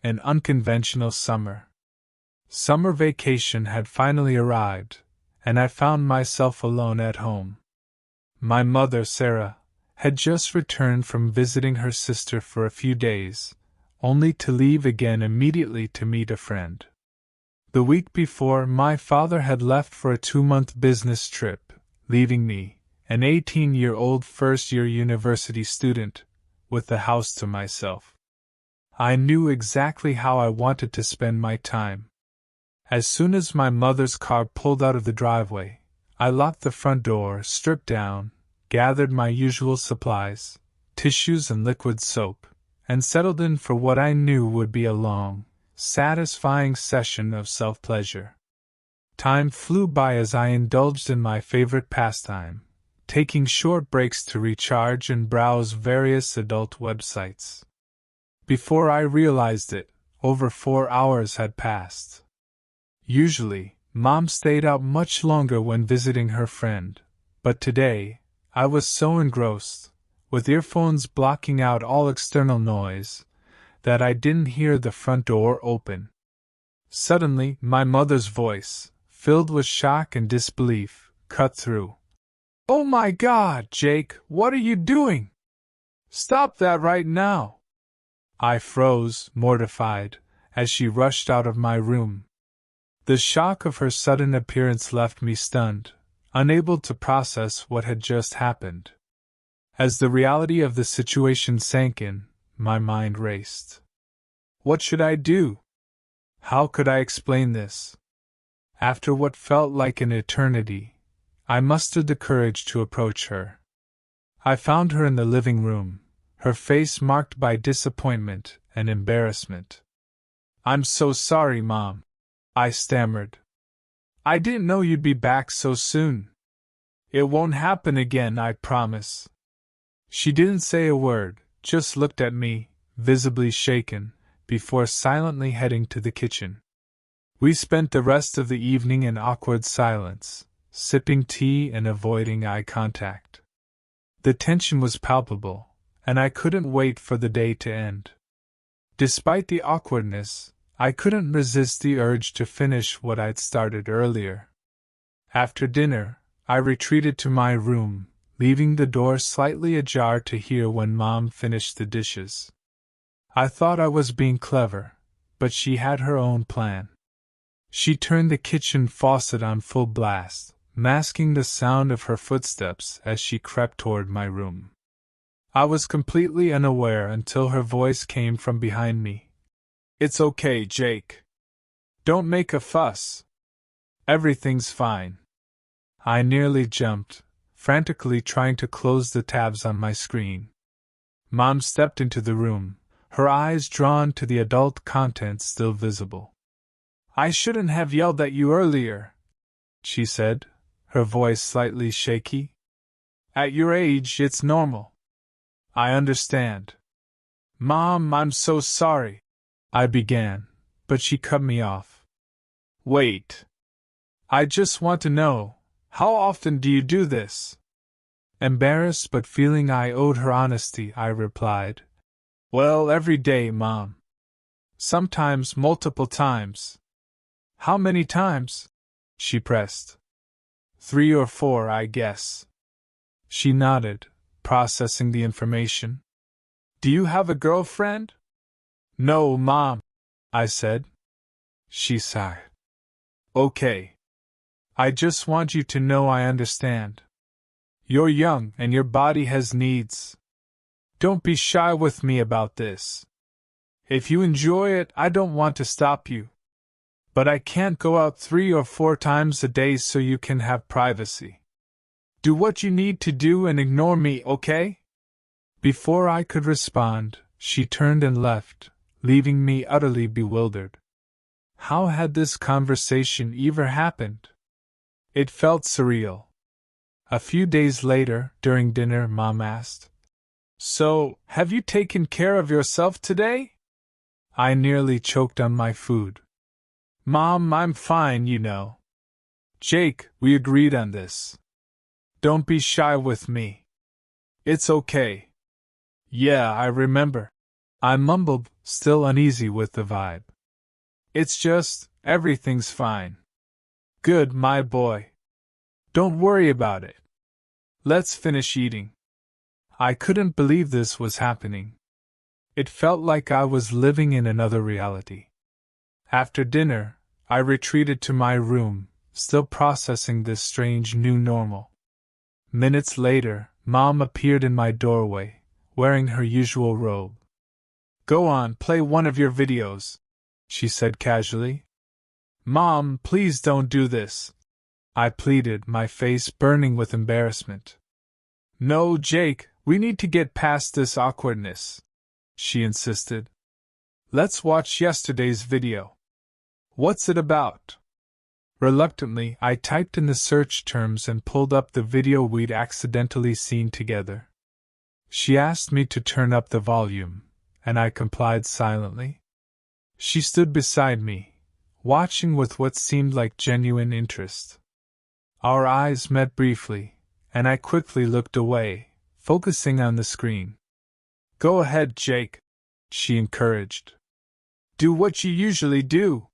an unconventional summer. Summer vacation had finally arrived, and I found myself alone at home. My mother, Sarah, had just returned from visiting her sister for a few days, only to leave again immediately to meet a friend. The week before, my father had left for a 2-month business trip, leaving me, an 18-year-old first-year university student, with the house to myself. I knew exactly how I wanted to spend my time. As soon as my mother's car pulled out of the driveway, I locked the front door, stripped down, gathered my usual supplies, tissues and liquid soap, and settled in for what I knew would be a long, satisfying session of self-pleasure. Time flew by as I indulged in my favorite pastime, taking short breaks to recharge and browse various adult websites. Before I realized it, over 4 hours had passed. Usually, Mom stayed out much longer when visiting her friend, but today, I was so engrossed, with earphones blocking out all external noise, that I didn't hear the front door open. Suddenly, my mother's voice, filled with shock and disbelief, cut through. "Oh my God, Jake, what are you doing? Stop that right now!" I froze, mortified, as she rushed out of my room. The shock of her sudden appearance left me stunned, unable to process what had just happened. As the reality of the situation sank in, my mind raced. What should I do? How could I explain this? After what felt like an eternity, I mustered the courage to approach her. I found her in the living room, her face marked by disappointment and embarrassment. "I'm so sorry, Mom," I stammered. "I didn't know you'd be back so soon. It won't happen again, I promise." She didn't say a word, just looked at me, visibly shaken, before silently heading to the kitchen. We spent the rest of the evening in awkward silence, sipping tea and avoiding eye contact. The tension was palpable, and I couldn't wait for the day to end. Despite the awkwardness, I couldn't resist the urge to finish what I'd started earlier. After dinner, I retreated to my room, leaving the door slightly ajar to hear when Mom finished the dishes. I thought I was being clever, but she had her own plan. She turned the kitchen faucet on full blast, masking the sound of her footsteps as she crept toward my room. I was completely unaware until her voice came from behind me. "It's okay, Jake. Don't make a fuss. Everything's fine." I nearly jumped, frantically trying to close the tabs on my screen. Mom stepped into the room, her eyes drawn to the adult content still visible. "I shouldn't have yelled at you earlier," she said, her voice slightly shaky. "At your age, it's normal. I understand." "Mom, I'm so sorry," I began, but she cut me off. "Wait. I just want to know, how often do you do this?" Embarrassed but feeling I owed her honesty, I replied, "Well, every day, Mom. Sometimes multiple times." "How many times?" she pressed. 3 or 4, I guess." She nodded, processing the information. "Do you have a girlfriend?" "No, Mom," I said. She sighed. "Okay. I just want you to know I understand. You're young and your body has needs. Don't be shy with me about this. If you enjoy it, I don't want to stop you. But I can't go out 3 or 4 times a day so you can have privacy. Do what you need to do and ignore me, okay?" Before I could respond, she turned and left, leaving me utterly bewildered. How had this conversation ever happened? It felt surreal. A few days later, during dinner, Mom asked, "So, have you taken care of yourself today?" I nearly choked on my food. "Mom, I'm fine, you know. Jake, we agreed on this. Don't be shy with me. It's okay." "Yeah, I remember," I mumbled, still uneasy with the vibe. It's just, everything's fine. Good, my boy. Don't worry about it. Let's finish eating. I couldn't believe this was happening. It felt like I was living in another reality. After dinner, I retreated to my room, still processing this strange new normal. Minutes later, Mom appeared in my doorway, wearing her usual robe. Go on, play one of your videos, she said casually. Mom, please don't do this, I pleaded, my face burning with embarrassment. No, Jake, we need to get past this awkwardness, she insisted. Let's watch yesterday's video. What's it about? Reluctantly, I typed in the search terms and pulled up the video we'd accidentally seen together. She asked me to turn up the volume, and I complied silently. She stood beside me, watching with what seemed like genuine interest. Our eyes met briefly, and I quickly looked away, focusing on the screen. Go ahead, Jake, she encouraged. Do what you usually do.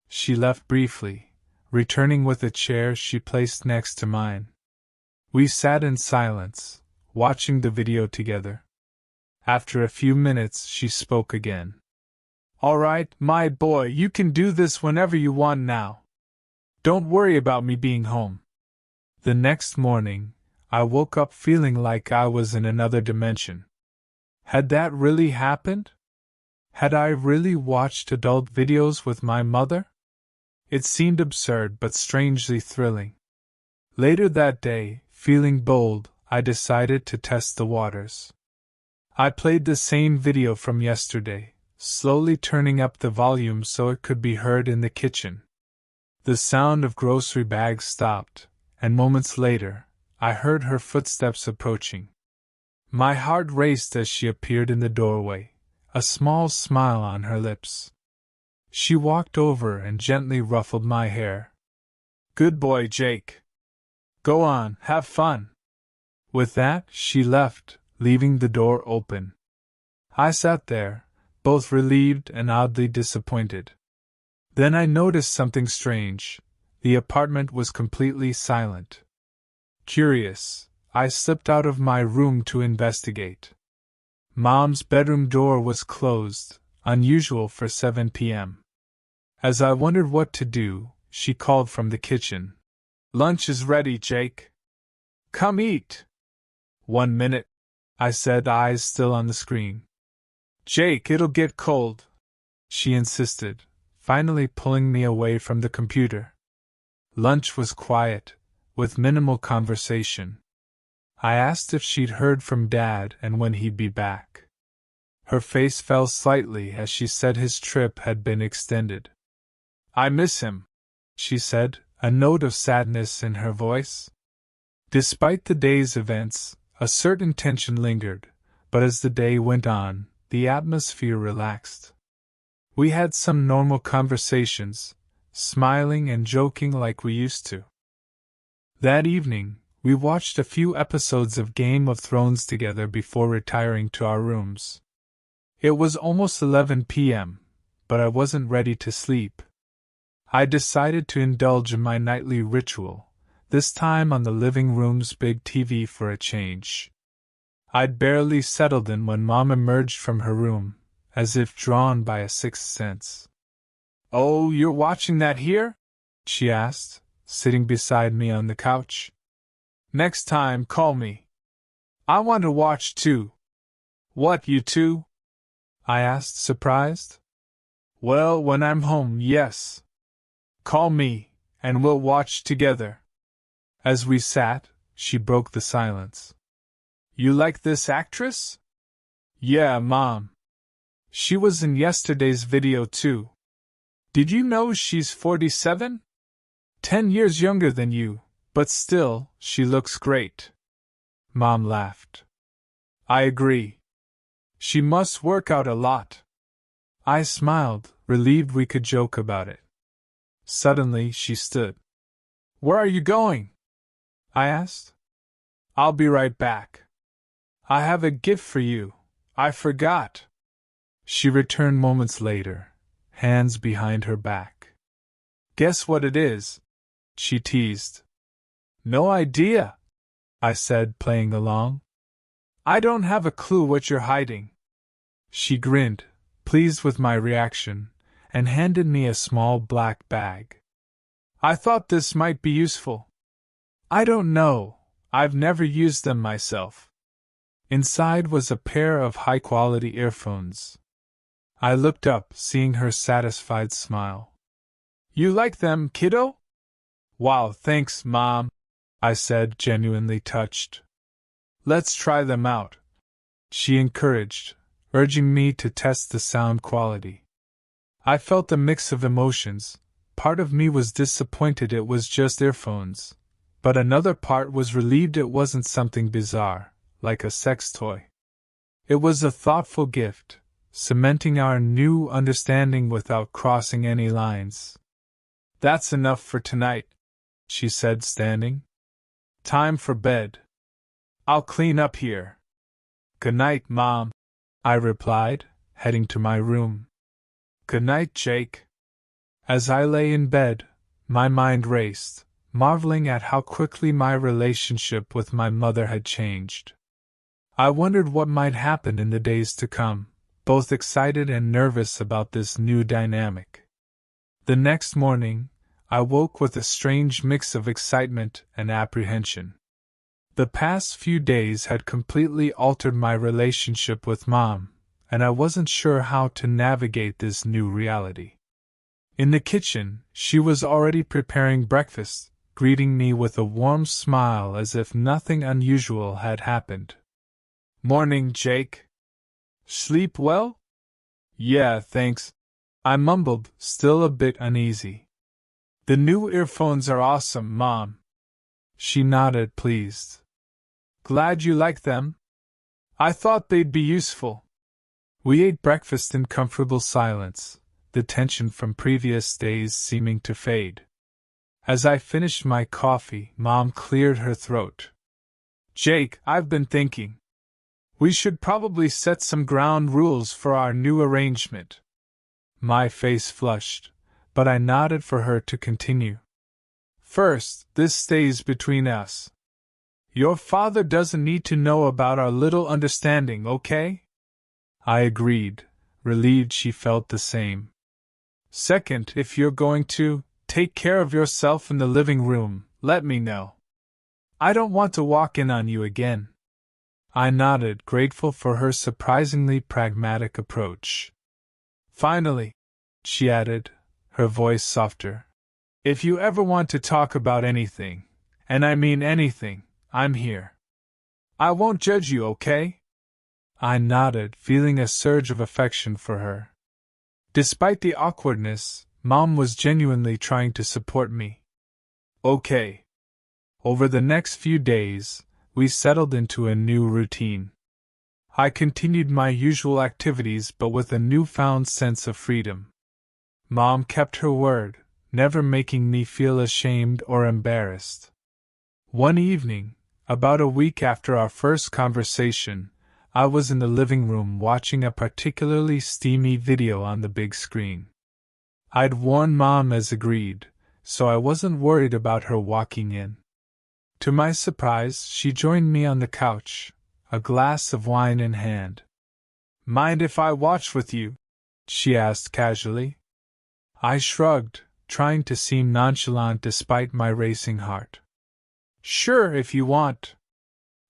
She left briefly, returning with a chair she placed next to mine. We sat in silence, watching the video together. After a few minutes, she spoke again. All right, my boy, you can do this whenever you want now. Don't worry about me being home. The next morning, I woke up feeling like I was in another dimension. Had that really happened? Had I really watched adult videos with my mother? It seemed absurd but strangely thrilling. Later that day, feeling bold, I decided to test the waters. I played the same video from yesterday, slowly turning up the volume so it could be heard in the kitchen. The sound of grocery bags stopped, and moments later, I heard her footsteps approaching. My heart raced as she appeared in the doorway, a small smile on her lips. She walked over and gently ruffled my hair. Good boy, Jake. Go on, have fun. With that, she left, leaving the door open. I sat there, both relieved and oddly disappointed. Then I noticed something strange. The apartment was completely silent. Curious, I slipped out of my room to investigate. Mom's bedroom door was closed, unusual for 7 p.m. As I wondered what to do, she called from the kitchen. Lunch is ready, Jake. Come eat. 1 minute, I said, eyes still on the screen. Jake, it'll get cold, she insisted, finally pulling me away from the computer. Lunch was quiet, with minimal conversation. I asked if she'd heard from Dad and when he'd be back. Her face fell slightly as she said his trip had been extended. I miss him, she said, a note of sadness in her voice. Despite the day's events, a certain tension lingered, but as the day went on, the atmosphere relaxed. We had some normal conversations, smiling and joking like we used to. That evening, we watched a few episodes of Game of Thrones together before retiring to our rooms. It was almost 11 p.m., but I wasn't ready to sleep. I decided to indulge in my nightly ritual, this time on the living room's big TV for a change. I'd barely settled in when Mom emerged from her room, as if drawn by a sixth sense. Oh, you're watching that here? She asked, sitting beside me on the couch. Next time, call me. I want to watch too. What, you two? I asked, surprised. Well, when I'm home, yes. Call me, and we'll watch together. As we sat, she broke the silence. You like this actress? Yeah, Mom. She was in yesterday's video too. Did you know she's 47? 10 years younger than you, but still, she looks great. Mom laughed. I agree. She must work out a lot. I smiled, relieved we could joke about it. Suddenly, she stood. Where are you going? I asked. I'll be right back. I have a gift for you. I forgot. She returned moments later, hands behind her back. Guess what it is? She teased. No idea, I said, playing along. I don't have a clue what you're hiding. She grinned, pleased with my reaction, and handed me a small black bag. I thought this might be useful. I don't know, I've never used them myself. Inside was a pair of high-quality earphones. I looked up, seeing her satisfied smile. You like them, kiddo? Wow, thanks, Mom, I said, genuinely touched. Let's try them out, she encouraged, urging me to test the sound quality. I felt a mix of emotions. Part of me was disappointed it was just earphones, but another part was relieved it wasn't something bizarre, like a sex toy. It was a thoughtful gift, cementing our new understanding without crossing any lines. That's enough for tonight, she said, standing. Time for bed. I'll clean up here. Good night, Mom, I replied, heading to my room. Good night, Jake. As I lay in bed, my mind raced, marveling at how quickly my relationship with my mother had changed. I wondered what might happen in the days to come, both excited and nervous about this new dynamic. The next morning, I woke with a strange mix of excitement and apprehension. The past few days had completely altered my relationship with Mom, and I wasn't sure how to navigate this new reality. In the kitchen, she was already preparing breakfast, greeting me with a warm smile as if nothing unusual had happened. Morning, Jake. Sleep well? Yeah, thanks, I mumbled, still a bit uneasy. The new earphones are awesome, Mom. She nodded, pleased. Glad you like them? I thought they'd be useful. We ate breakfast in comfortable silence, the tension from previous days seeming to fade. As I finished my coffee, Mom cleared her throat. Jake, I've been thinking. We should probably set some ground rules for our new arrangement. My face flushed, but I nodded for her to continue. First, this stays between us. Your father doesn't need to know about our little understanding, okay? I agreed, relieved she felt the same. Second, if you're going to take care of yourself in the living room, let me know. I don't want to walk in on you again. I nodded, grateful for her surprisingly pragmatic approach. Finally, she added, her voice softer, if you ever want to talk about anything, and I mean anything, I'm here. I won't judge you, okay? I nodded, feeling a surge of affection for her. Despite the awkwardness, Mom was genuinely trying to support me. Okay. Over the next few days, we settled into a new routine. I continued my usual activities but with a newfound sense of freedom. Mom kept her word, never making me feel ashamed or embarrassed. One evening, about a week after our first conversation, I was in the living room watching a particularly steamy video on the big screen. I'd warned Mom as agreed, so I wasn't worried about her walking in. To my surprise, she joined me on the couch, a glass of wine in hand. Mind if I watch with you? She asked casually. I shrugged, trying to seem nonchalant despite my racing heart. Sure, if you want.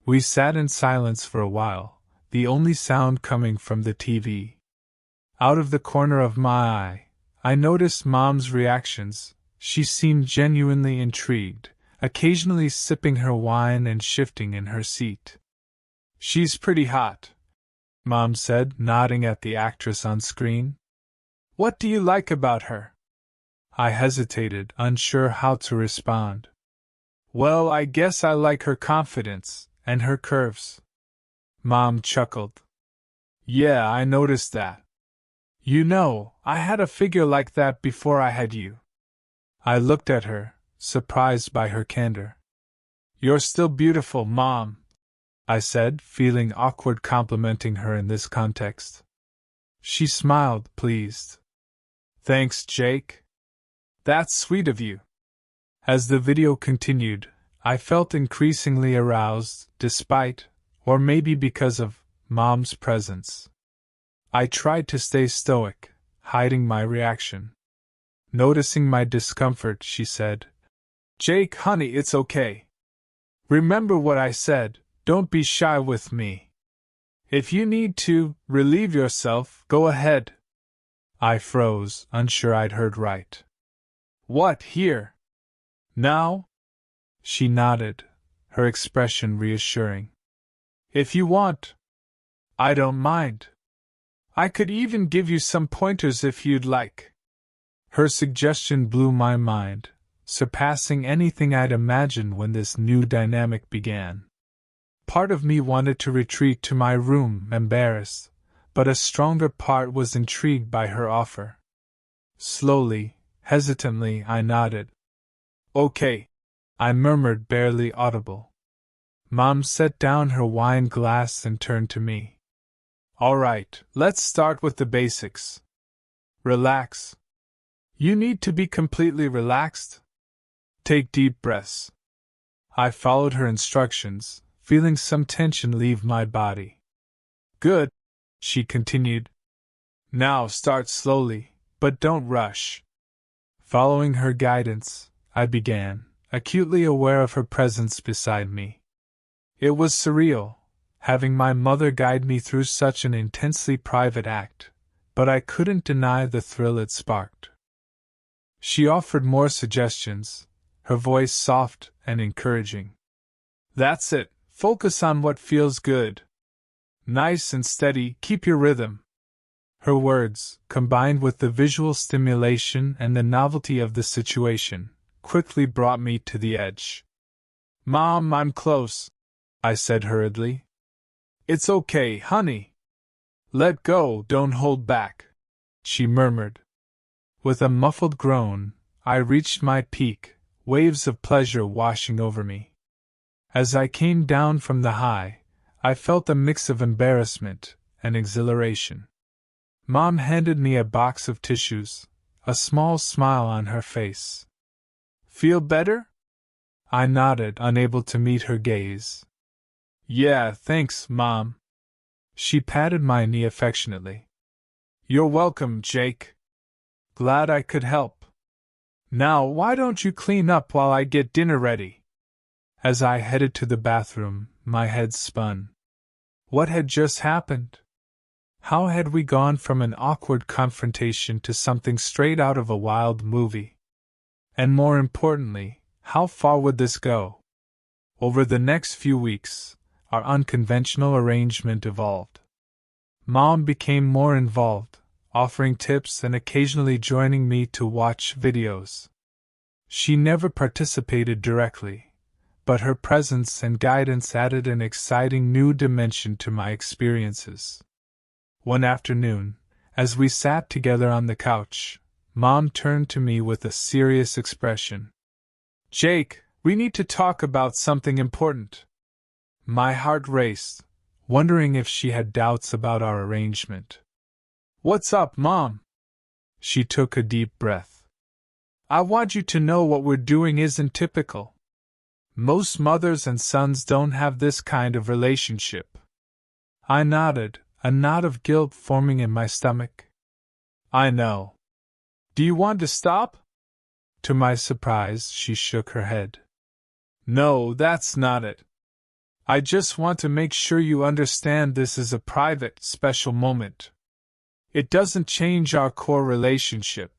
We sat in silence for a while, the only sound coming from the TV. Out of the corner of my eye, I noticed Mom's reactions. She seemed genuinely intrigued, occasionally sipping her wine and shifting in her seat. She's pretty hot, Mom said, nodding at the actress on screen. What do you like about her? I hesitated, unsure how to respond. Well, I guess I like her confidence, and her curves. Mom chuckled. Yeah, I noticed that. You know, I had a figure like that before I had you. I looked at her, surprised by her candor. You're still beautiful, Mom, I said, feeling awkward complimenting her in this context. She smiled, pleased. Thanks, Jake. That's sweet of you. As the video continued, I felt increasingly aroused, despite, or maybe because of, Mom's presence. I tried to stay stoic, hiding my reaction. Noticing my discomfort, she said, Jake, honey, it's okay. Remember what I said, don't be shy with me. If you need to relieve yourself, go ahead. I froze, unsure I'd heard right. What, here? Now? She nodded, her expression reassuring. If you want. I don't mind. I could even give you some pointers if you'd like. Her suggestion blew my mind, surpassing anything I'd imagined when this new dynamic began. Part of me wanted to retreat to my room, embarrassed, but a stronger part was intrigued by her offer. Slowly, hesitantly, I nodded. Okay, I murmured, barely audible. Mom set down her wine glass and turned to me. All right, let's start with the basics. Relax. You need to be completely relaxed. Take deep breaths. I followed her instructions, feeling some tension leave my body. Good, she continued. Now start slowly, but don't rush. Following her guidance, I began, acutely aware of her presence beside me. It was surreal, having my mother guide me through such an intensely private act, but I couldn't deny the thrill it sparked. She offered more suggestions, her voice soft and encouraging. That's it, focus on what feels good. Nice and steady, keep your rhythm. Her words, combined with the visual stimulation and the novelty of the situation, quickly brought me to the edge. Mom, I'm close, I said hurriedly. It's okay, honey. Let go, don't hold back, she murmured. With a muffled groan, I reached my peak, waves of pleasure washing over me. As I came down from the high, I felt a mix of embarrassment and exhilaration. Mom handed me a box of tissues, a small smile on her face. Feel better? I nodded, unable to meet her gaze. Yeah, thanks, Mom. She patted my knee affectionately. You're welcome, Jake. Glad I could help. Now why don't you clean up while I get dinner ready? As I headed to the bathroom, my head spun. What had just happened? How had we gone from an awkward confrontation to something straight out of a wild movie? And more importantly, how far would this go? Over the next few weeks, our unconventional arrangement evolved. Mom became more involved, offering tips and occasionally joining me to watch videos. She never participated directly, but her presence and guidance added an exciting new dimension to my experiences. One afternoon, as we sat together on the couch, Mom turned to me with a serious expression. Jake, we need to talk about something important. My heart raced, wondering if she had doubts about our arrangement. What's up, Mom? She took a deep breath. I want you to know what we're doing isn't typical. Most mothers and sons don't have this kind of relationship. I nodded, a knot of guilt forming in my stomach. I know. Do you want to stop? To my surprise, she shook her head. No, that's not it. I just want to make sure you understand this is a private, special moment. It doesn't change our core relationship.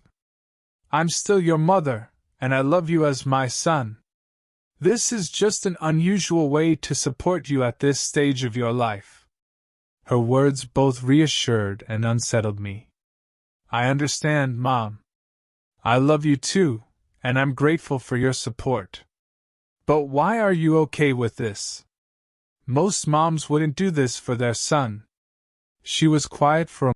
I'm still your mother, and I love you as my son. This is just an unusual way to support you at this stage of your life. Her words both reassured and unsettled me. I understand, Mom. I love you too, and I'm grateful for your support. But why are you okay with this? Most moms wouldn't do this for their son. She was quiet for a